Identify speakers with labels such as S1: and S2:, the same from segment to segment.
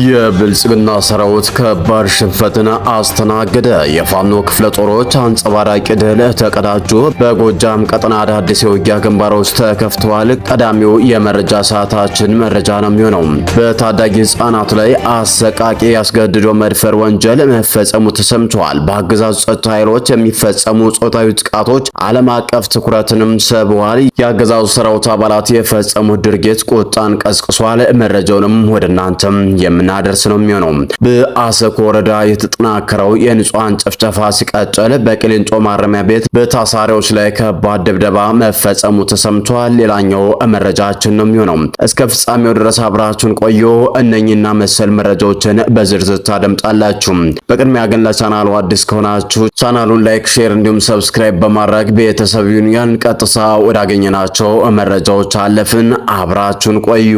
S1: የብልጽግና ሰራዊት ከባድ ሽንፈትን አስተናገደ። የፋኖ ክፍለ ጦሮች አንጸባራቂ ድል ተቀዳጁ። በጎጃም ቀጠና አዳዲስ የውጊያ ግንባሮች ተከፍተዋል። ቀዳሚው የመረጃ ሰዓታችን መረጃ ነው የሚሆነው። በታዳጊ ህጻናት ላይ አሰቃቂ ያስገድዶ መድፈር ወንጀል መፈጸሙ ተሰምቷል። በአገዛዙ ጸጥታ ኃይሎች የሚፈጸሙ ጾታዊ ጥቃቶች ዓለም አቀፍ ትኩረትንም ስበዋል። የአገዛዙ ሰራዊት አባላት የፈጸሙት ድርጊት ቁጣን ቀስቅሷል። መረጃውንም ወደ እናንተም የምናደርስ ነው የሚሆነው። በአሰኮ ወረዳ የተጠናከረው የንጹሃን ጭፍጨፋ ሲቀጥል በቅሊንጦ ማረሚያ ቤት በታሳሪዎች ላይ ከባድ ድብደባ መፈጸሙ ተሰምቷል። ሌላኛው መረጃችን ነው የሚሆነው። እስከ ፍጻሜው ድረስ አብራችሁን ቆዩ። እነኚህና መሰል መረጃዎችን በዝርዝር ታደምጣላችሁ። በቅድሚያ ግን ለቻናሉ አዲስ ከሆናችሁ ቻናሉን ላይክ፣ ሼር እንዲሁም ሰብስክራይብ በማድረግ ቤተሰብ ይሁኑ። ቀጥታ ወዳገኘናቸው መረጃዎች አለፍን። አብራችሁን ቆዩ።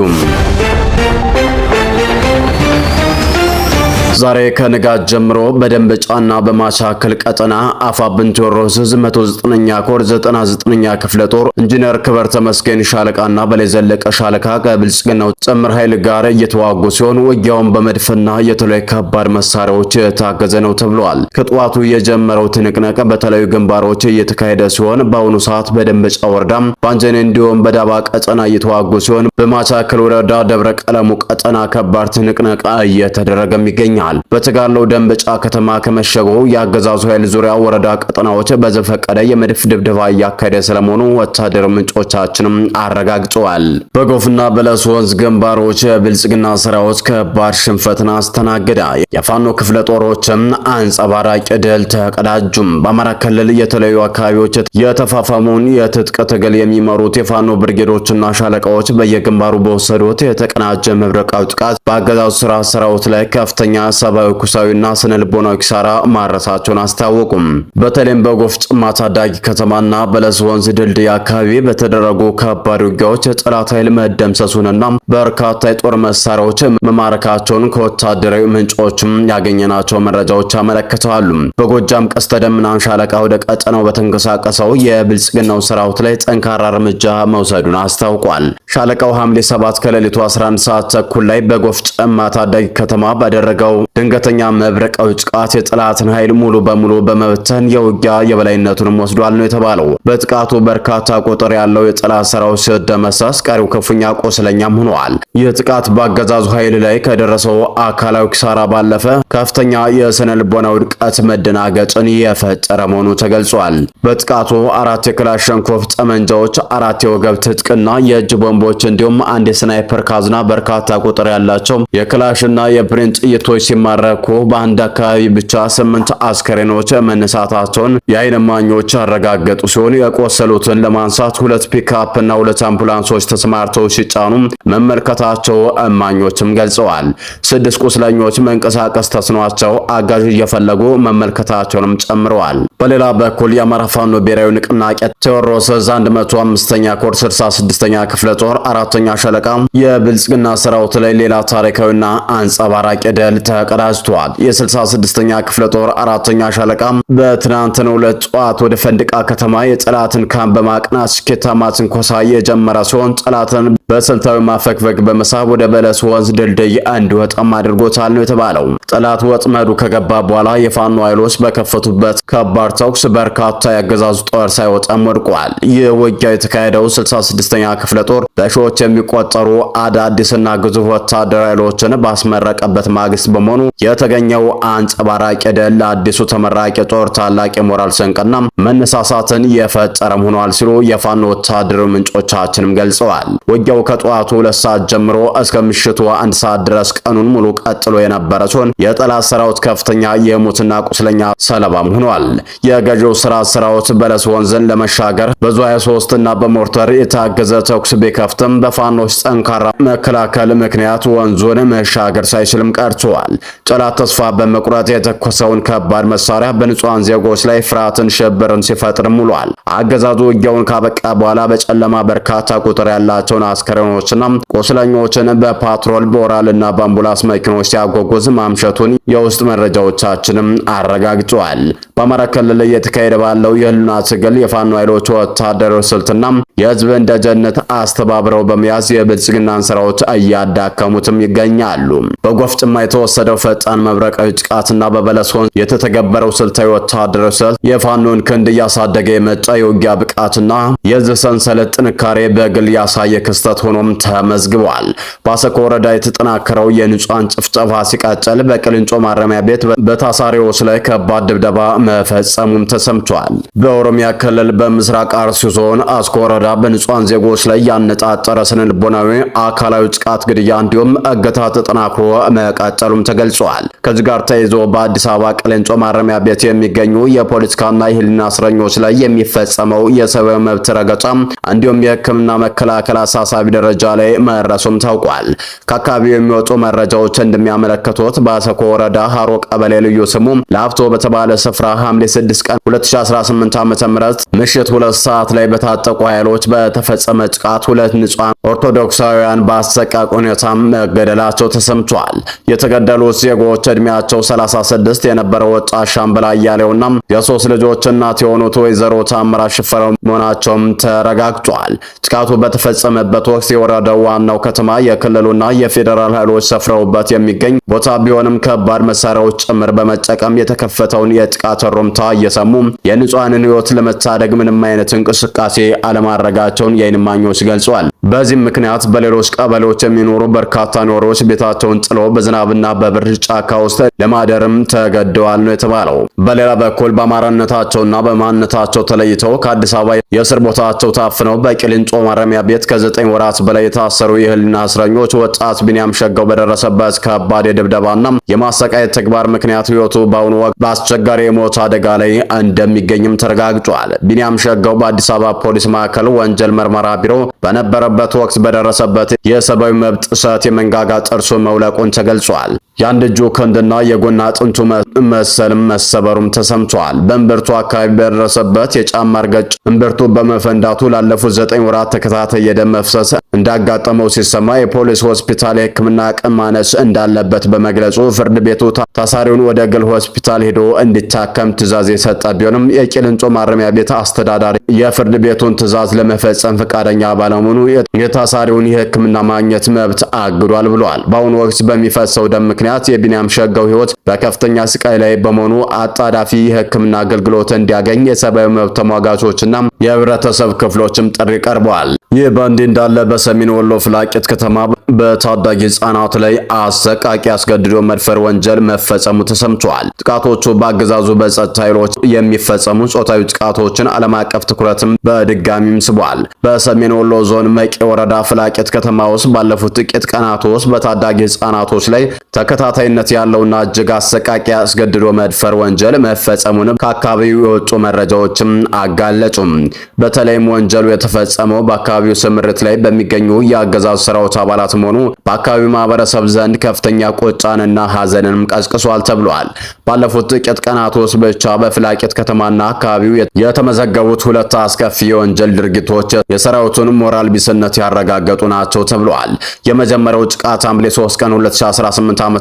S1: ዛሬ ከንጋት ጀምሮ በደንበጫና በማቻከል ቀጠና አፋብን ቴዎድሮስ 109ኛ ኮር 99ኛ ክፍለ ጦር ኢንጂነር ክበር ተመስገን ሻለቃና በላይ ዘለቀ ሻለቃ ከብልጽግናው ጥምር ኃይል ጋር እየተዋጉ ሲሆን ውጊያውን በመድፍና የተለያዩ ከባድ መሳሪያዎች የታገዘ ነው ተብሏል። ከጠዋቱ የጀመረው ትንቅንቅ በተለያዩ ግንባሮች እየተካሄደ ሲሆን በአሁኑ ሰዓት በደንበጫ ወረዳ ባንጀኔ እንዲሁም በዳባ ቀጠና እየተዋጉ ሲሆን በማቻከል ወረዳ ደብረ ቀለሙ ቀጠና ከባድ ትንቅንቅ እየተደረገም ይገኛል። በተጋለው ደንበጫ ከተማ ከመሸገው የአገዛዙ ኃይል ዙሪያ ወረዳ ቀጠናዎች በዘፈቀደ የመድፍ ድብደባ እያካሄደ ስለመሆኑ ወታደር ምንጮቻችንም አረጋግጠዋል። በጎፍና በለስ ወንዝ ግንባሮች የብልጽግና ሰራዊት ከባድ ሽንፈትን አስተናገደ። የፋኖ ክፍለ ጦሮችም አንጸባራቂ ድል ተቀዳጁም። በአማራ ክልል የተለያዩ አካባቢዎች የተፋፋሙን የትጥቅ ትግል የሚመሩት የፋኖ ብርጌዶችና ሻለቃዎች በየግንባሩ በወሰዱት የተቀናጀ መብረቃዊ ጥቃት በአገዛዙ ሰራዊት ላይ ከፍተኛ ሰብአዊ ኩሳዊና ስነ ልቦናዊ ኪሳራ ማረሳቸውን አስታወቁም። በተለይም በጎፍ ጭማ ታዳጊ ከተማና በለስ ወንዝ ድልድይ አካባቢ በተደረጉ ከባድ ውጊያዎች የጠላት ኃይል መደምሰሱንና በርካታ የጦር መሳሪያዎች መማረካቸውን ከወታደራዊ ምንጮችም ያገኘናቸው መረጃዎች ያመለክታሉ። በጎጃም ቀስተ ደመናን ሻለቃ ወደ ቀጠናው በተንቀሳቀሰው የብልጽግናው ሰራዊት ላይ ጠንካራ እርምጃ መውሰዱን አስታውቋል። ሻለቃው ሐምሌ 7 ከሌሊቱ 11 ሰዓት ተኩል ላይ በጎፍ ጭማ ታዳጊ ከተማ ባደረገው ድንገተኛ መብረቃዊ ጥቃት የጠላትን ኃይል ሙሉ በሙሉ በመበተን የውጊያ የበላይነቱንም ወስዷል ነው የተባለው። በጥቃቱ በርካታ ቁጥር ያለው የጠላት ሰራዊት ሲደመሰስ፣ ቀሪው ክፉኛ ቆስለኛም ሆኗል። ይህ ጥቃት በአገዛዙ ኃይል ላይ ከደረሰው አካላዊ ኪሳራ ባለፈ ከፍተኛ የስነ ልቦና ውድቀት መደናገጥን የፈጠረ መሆኑ ተገልጿል። በጥቃቱ 4 የክላሽንኮቭ ጠመንጃዎች፣ 4 የወገብ ትጥቅና የእጅ ቦምቦች እንዲሁም አንድ የስናይፐር ካዝና በርካታ ቁጥር ያላቸው የክላሽና የብሬን ጥይቶች ሲማረኩ በአንድ አካባቢ ብቻ 8 አስከሬኖች መነሳታቸውን የዓይን እማኞች አረጋገጡ ሲሆን የቆሰሉትን ለማንሳት 2 ፒክአፕ እና 2 አምቡላንሶች ተሰማርተው ሲጫኑ መመልከታቸው እማኞችም ገልጸዋል። 6 ቁስለኞች መንቀሳቀስ ተስኗቸው አጋዥ እየፈለጉ መመልከታቸውንም ጨምረዋል። በሌላ በኩል የአማራ ፋኖ ብሔራዊ ንቅናቄ ቴዎድሮስ 105ኛ ኮር 66ኛ ክፍለ ጦር 4ኛ ሻለቃ የብልጽግና ሰራዊት ላይ ሌላ ታሪካዊና አንጸባራቂ ድል ተቀዳጅቷል። የ66ኛ ክፍለ ጦር 4ኛ ሻለቃ በትናንትናው ዕለት ጠዋት ወደ ፈንድቃ ከተማ የጠላትን ካምፕ በማቅናት ስኬታማ ትንኮሳ የጀመረ ሲሆን ጠላትን በስልታዊ ማፈግፈግ በመሳብ ወደ በለስ ወንዝ ድልድይ እንዲወጣም አድርጎታል ነው የተባለው። ጠላት ወጥመዱ ከገባ በኋላ የፋኖ ኃይሎች በከፈቱበት ከባድ ተኩስ በርካታ የአገዛዙ ጦር ሳይወጣም ወድቋል። ይህ ውጊያ የተካሄደው 66ኛ ክፍለ ጦር በሺዎች የሚቆጠሩ አዳዲስና ግዙፍ ወታደራዊ ኃይሎችን ባስመረቀበት ማግስት በመሆኑ የተገኘው አንጸባራቂ ድል ለአዲሱ ተመራቂ ጦር ታላቅ የሞራል ስንቅና መነሳሳትን የፈጠረም ሆኗል ሲሉ የፋኖ ወታደራዊ ምንጮቻችንም ገልጸዋል። ውጊያው ከጠዋቱ 2 ሰዓት ጀምሮ እስከ ምሽቱ 1 ሰዓት ድረስ ቀኑን ሙሉ ቀጥሎ የነበረ ሲሆን የጠላት ሰራዊት ከፍተኛ የሞትና ቁስለኛ ሰለባም ሆኗል። የገዢው ሰራዊት በለስ ወንዝን ለመሻገር በዙ 23 እና በሞርተር የታገዘ ተኩስ ቢከፍትም በፋኖች ጠንካራ መከላከል ምክንያት ወንዙን መሻገር ሳይችልም ቀርቷል። ተናግረዋል። ጠላት ተስፋ በመቁረጥ የተኮሰውን ከባድ መሳሪያ በንጹሃን ዜጎች ላይ ፍርሃትን፣ ሽብርን ሲፈጥርም ውሏል። አገዛዙ ውጊያውን ካበቃ በኋላ በጨለማ በርካታ ቁጥር ያላቸውን አስከሬኖችና ቁስለኞችን በፓትሮል በኦራልና በአምቡላንስ መኪኖች ሲያጓጉዝ ማምሸቱን የውስጥ መረጃዎቻችንም አረጋግጠዋል። በአማራ ክልል እየተካሄደ ባለው የህልውና ትግል የፋኖ ኃይሎች ወታደራዊ ስልትና የህዝብን ደጀነት አስተባብረው በመያዝ የብልጽግናን ስራዎች እያዳከሙትም ይገኛሉ። በጎፍ ጭማ የተወሰደው ፈጣን መብረቃዊ ጥቃትና በበለስ ወንዝ የተተገበረው ስልታዊ ወታደራዊ ስልት የፋኖን ክንድ እያሳደገ የመጣ የውጊያ ብቃትና የህዝብ ሰንሰለት ጥንካሬ በግል ያሳየ ክስተት ሆኖም ተመዝግቧል። በአሰኮ ወረዳ የተጠናከረው የንጹሃን ጭፍጨፋ ሲቀጥል በቅሊንጦ ማረሚያ ቤት በታሳሪዎች ላይ ከባድ ድብደባ መፈጸሙም ተሰምቷል። በኦሮሚያ ክልል በምስራቅ አርሲ ዞን አስኮ ወረዳ በንጹሃን ዜጎች ላይ ያነጣጠረ ስነልቦናዊ፣ አካላዊ ጥቃት፣ ግድያ እንዲሁም እገታ ተጠናክሮ መቀጠሉም ተገልጿል። ከዚህ ጋር ተይዞ በአዲስ አበባ ቅሊንጦ ማረሚያ ቤት የሚገኙ የፖለቲካና የህሊና እስረኞች ላይ የሚፈጸመው የሰብአዊ መብት ረገጣ እንዲሁም የሕክምና መከላከል አሳሳቢ ደረጃ ላይ መድረሱም ታውቋል። ከአካባቢው የሚወጡ መረጃዎች እንደሚያመለክቱት በአሰኮ ወረዳ ሀሮ ቀበሌ ልዩ ስሙ ላፍቶ በተባለ ስፍራ ሐምሌ 6 ቀን 2018 ዓ.ም ምሽት 2 ሰዓት ላይ በታጠቁ ኃይሎች በተፈጸመ ጥቃት 2 ንጹሃን ኦርቶዶክሳውያን በአሰቃቂ ሁኔታ መገደላቸው ተሰምቷል። የተገደሉት ዜጎች እድሜያቸው 36 የነበረው ወጣት ሻምበል አያሌውና የ3 ልጆች እናት የሆኑት ወይዘሮ ታምራት ሽፈራው መሆናቸውም ተረጋግጧል። ጥቃቱ በተፈጸመበት ወቅት የወረዳው ዋናው ከተማ የክልሉና የፌዴራል ኃይሎች ሰፍረውበት የሚገኝ ቦታ ቢሆንም ከባድ መሳሪያዎች ጭምር በመጠቀም የተከፈተውን የጥቃት ሩምታ እየሰሙ የንጹሃንን ሕይወት ለመታደግ ምንም አይነት እንቅስቃሴ አለማድረጋቸውን የዓይን እማኞች ገልጸዋል። በዚህም ምክንያት በሌሎች ቀበሌዎች የሚኖሩ በርካታ ነዋሪዎች ቤታቸውን ጥለው በዝናብና በብርድ ጫካ ውስጥ ለማደርም ተገደዋል ነው የተባለው። በሌላ በኩል በአማራነታቸውና በማንነታቸው ተለይተው ከአዲስ አበባ የእስር ቦታቸው ታፍነው በቅሊንጦ ማረሚያ ቤት ከ9 ወራት በላይ የታሰሩ የህሊና እስረኞች ወጣት ቢንያም ሸጋው በደረሰበት ከባድ የድብደባና የማሰቃየት ተግባር ምክንያት ሕይወቱ በአሁኑ ወቅት በአስቸጋሪ የሞት አደጋ ላይ እንደሚገኝም ተረጋግጧል። ቢንያም ሸጋው በአዲስ አበባ ፖሊስ ማዕከል ወንጀል ምርመራ ቢሮ በነበረበት ወቅት በደረሰበት የሰብአዊ መብት ጥሰት የመንጋጋ ጥርሱ መውለቁን ተገልጿል። የአንድ እጁ ክንድና የጎን አጥንቱ መሰልም መሰበሩም ተሰምቷል። በእምብርቱ አካባቢ በደረሰበት የጫማ እርገጭ እምብርቱ በመፈንዳቱ ላለፉት 9 ወራት ተከታታይ የደም መፍሰስ እንዳጋጠመው ሲሰማ የፖሊስ ሆስፒታል የሕክምና አቅም ማነስ እንዳለበት በመግለጹ ፍርድ ቤቱ ታሳሪውን ወደ ግል ሆስፒታል ሄዶ እንዲታከም ትዕዛዝ የሰጠ ቢሆንም የቅሊንጦ ማረሚያ ቤት አስተዳዳሪ የፍርድ ቤቱን ትዕዛዝ ለመፈጸም ፈቃደኛ ባለመሆኑ የታሳሪውን የሕክምና ማግኘት መብት አግዷል ብሏል። በአሁኑ ወቅት በሚፈሰው ደም ምክንያት የቢንያም ሸጋው ሕይወት በከፍተኛ ስቃይ ላይ በመሆኑ አጣዳፊ የሕክምና አገልግሎት እንዲያገኝ የሰብአዊ መብት ተሟጋቾችና የህብረተሰብ ክፍሎችም ጥሪ ቀርበዋል። ይህ በእንዲህ እንዳለ በሰሜን ወሎ ፍላቂት ከተማ በታዳጊ ህጻናት ላይ አሰቃቂ አስገድዶ መድፈር ወንጀል መፈጸሙ ተሰምቷል። ጥቃቶቹ በአገዛዙ በጸጥታ ኃይሎች የሚፈጸሙ ጾታዊ ጥቃቶችን ዓለም አቀፍ ትኩረትም በድጋሚም ስቧል። በሰሜን ወሎ ዞን መቄ ወረዳ ፍላቂት ከተማ ውስጥ ባለፉት ጥቂት ቀናት ውስጥ በታዳጊ ህጻናቶች ላይ ተከታታይነት ያለውና እጅግ አሰቃቂ አስገድዶ መድፈር ወንጀል መፈጸሙን ከአካባቢው የወጡ መረጃዎችም አጋለጹም። በተለይም ወንጀሉ የተፈጸመው በአካባቢው ስምሪት ላይ በሚገኙ የአገዛዙ ሰራዊት አባላት መሆኑ በአካባቢው ማህበረሰብ ዘንድ ከፍተኛ ቁጣንና ሐዘንንም ቀስቅሷል ተብሏል። ባለፉት ጥቂት ቀናት ውስጥ ብቻ በፍላቂት ከተማና አካባቢው የተመዘገቡት 2 አስከፊ የወንጀል ድርጊቶች የሰራዊቱን ሞራል ቢስነት ያረጋገጡ ናቸው ተብሏል። የመጀመሪያው ጥቃት ሐምሌ 3 ቀን 2018 ዓ.ም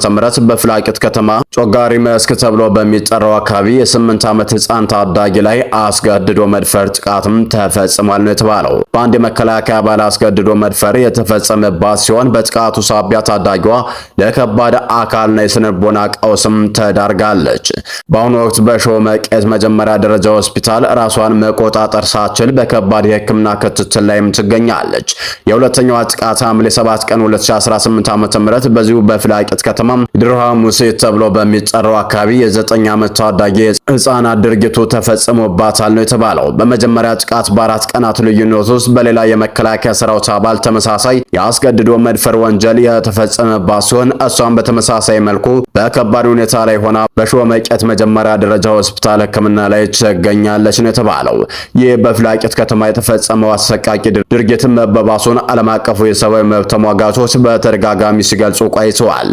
S1: በፍላቂት ከተማ ጮጋሪ መስክ ተብሎ በሚጠራው አካባቢ የ8 ዓመት ህፃን ታዳጊ ላይ አስገድዶ መድፈር ጥቃትም ተፈጽሟል ነው የተባለው። በአንድ የመከላከያ አባል አስገድዶ መድፈር የተፈጸመባት ሲሆን በጥቃቱ ሳቢያ ታዳጊዋ ለከባድ አካልና የስነልቦና ቀውስም ተዳርጋለች። በአሁኑ ወቅት በሾህ መቄት መጀመሪያ ደረጃ ሆስፒታል ራሷን መቆጣጠር ሳትችል በከባድ የሕክምና ክትትል ላይም ትገኛለች። የሁለተኛዋ ጥቃት ሐምሌ 7 ቀን 2018 ዓ.ም በዚሁ በፍላቂት ከተማ ድርሃ ሙሴ ተብሎ በሚጠራው አካባቢ የ9 ዓመት ታዳጊ ህፃናት ድርጊቱ ተፈጽሞባታል ነው የተባለው። በመጀመሪያ ጥቃት በ4 ቀናት ልዩነት ውስጥ በሌላ የመከላከያ ሰራዊት አባል ተመሳሳይ የአስገድዶ መድፈር ወንጀል የተፈጸመባት ሲሆን እሷም በተመሳሳይ መልኩ በከባድ ሁኔታ ላይ ሆና በሾህ መቄት መጀመሪያ ደረጃ ሆስፒታል ሕክምና ላይ ትገኛለች ነው የተባለው። ይህ በፍላቂት ከተማ የተፈጸመው አሰቃቂ ድርጊት መባባሱን ዓለም አቀፉ የሰብአዊ መብት ተሟጋቾች በተደጋጋሚ ሲገልጹ ቆይተዋል።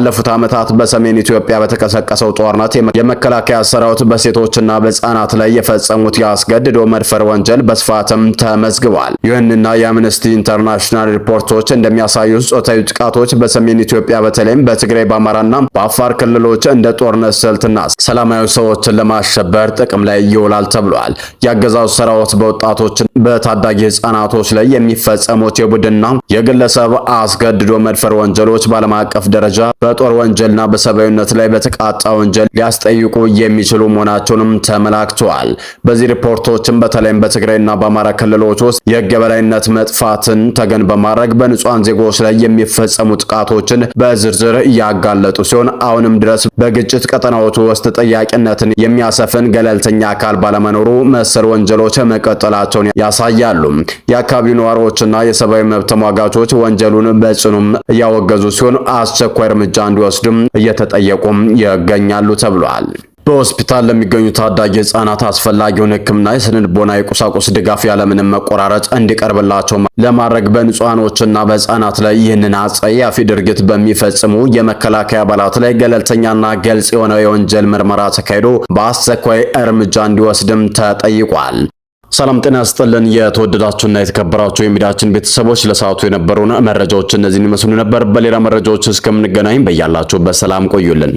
S1: ባለፉት ዓመታት በሰሜን ኢትዮጵያ በተቀሰቀሰው ጦርነት የመከላከያ ሰራዊት በሴቶችና በህፃናት ላይ የፈጸሙት ያስገድዶ መድፈር ወንጀል በስፋትም ተመዝግቧል። ይሁንና የአምነስቲ ኢንተርናሽናል ሪፖርቶች እንደሚያሳዩት ጾታዊ ጥቃቶች በሰሜን ኢትዮጵያ በተለይም በትግራይ በአማራና በአፋር ክልሎች እንደ ጦርነት ስልትና ሰላማዊ ሰዎችን ለማሸበር ጥቅም ላይ ይውላል ተብሏል። የአገዛዙ ሰራዊት በወጣቶች በታዳጊ ህፃናቶች ላይ የሚፈጸሙት የቡድንና የግለሰብ አስገድዶ መድፈር ወንጀሎች በዓለም አቀፍ ደረጃ በጦር ወንጀልና በሰብአዊነት ላይ በተቃጣ ወንጀል ሊያስጠይቁ የሚችሉ መሆናቸውንም ተመላክተዋል። በዚህ ሪፖርቶችም በተለይም በትግራይና በአማራ ክልሎች ውስጥ የህግ የበላይነት መጥፋትን ተገን በማድረግ በንጹሃን ዜጎች ላይ የሚፈጸሙ ጥቃቶችን በዝርዝር ያጋለጡ ሲሆን አሁንም ድረስ በግጭት ቀጠናዎች ውስጥ ተጠያቂነትን የሚያሰፍን ገለልተኛ አካል ባለመኖሩ መሰል ወንጀሎች መቀጠላቸውን ያሳያሉ። የአካባቢው ነዋሪዎችና የሰብአዊ መብት ተሟጋቾች ወንጀሉን በጽኑም እያወገዙ ሲሆን አስቸኳይ እርምጃ እንዲወስዱም እየተጠየቁም ይገኛሉ ተብሏል። በሆስፒታል ለሚገኙ ታዳጊ ህጻናት አስፈላጊውን ሕክምና የስነልቦና የቁሳቁስ ድጋፍ ያለምንም መቆራረጥ እንዲቀርብላቸው ለማድረግ በንጹሃኖችና በህጻናት ላይ ይህንን አጸያፊ ድርጊት በሚፈጽሙ የመከላከያ አባላት ላይ ገለልተኛና ግልጽ የሆነ የወንጀል ምርመራ ተካሂዶ በአስቸኳይ እርምጃ እንዲወስድም ተጠይቋል። ሰላም ጤና ይስጥልን። የተወደዳችሁና የተከበራችሁ የሚዲያችን ቤተሰቦች ለሰዓቱ የነበሩን መረጃዎች እነዚህን ይመስሉ ነበር። በሌላ መረጃዎች እስከምንገናኝ በያላችሁበት ሰላም ቆዩልን።